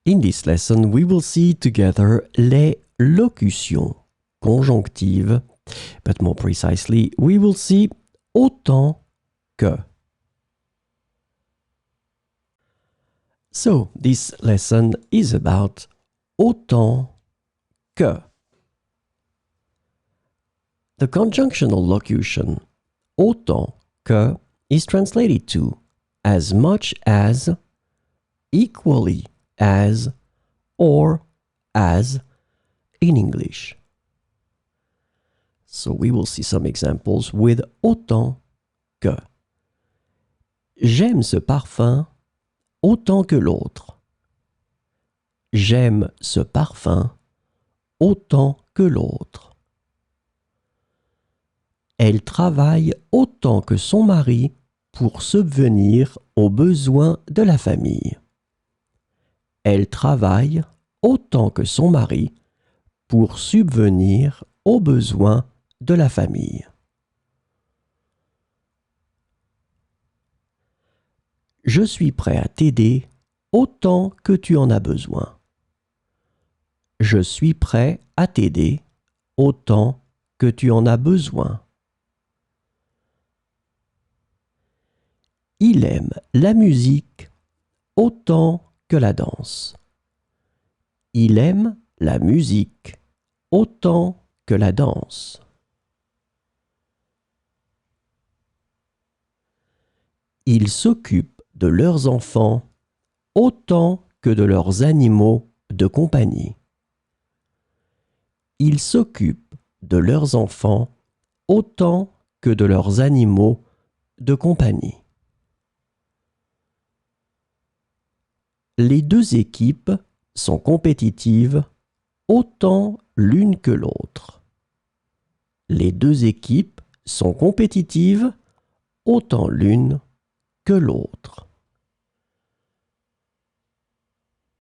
In this lesson, we will see together les locutions conjonctives, but more precisely, we will see autant que. So, this lesson is about autant que. The conjunctional locution autant que is translated to as much as, equally as, or as in English. So we will see some examples with autant que. J'aime ce parfum autant que l'autre. J'aime ce parfum autant que l'autre. Elle travaille autant que son mari pour subvenir aux besoins de la famille. Elle travaille autant que son mari pour subvenir aux besoins de la famille. Je suis prêt à t'aider autant que tu en as besoin. Je suis prêt à t'aider autant que tu en as besoin. Il aime la musique autant que la danse. Il aime la musique autant que la danse. Ils s'occupent de leurs enfants autant que de leurs animaux de compagnie. Ils s'occupent de leurs enfants autant que de leurs animaux de compagnie. Les deux équipes sont compétitives autant l'une que l'autre. Les deux équipes sont compétitives autant l'une que l'autre.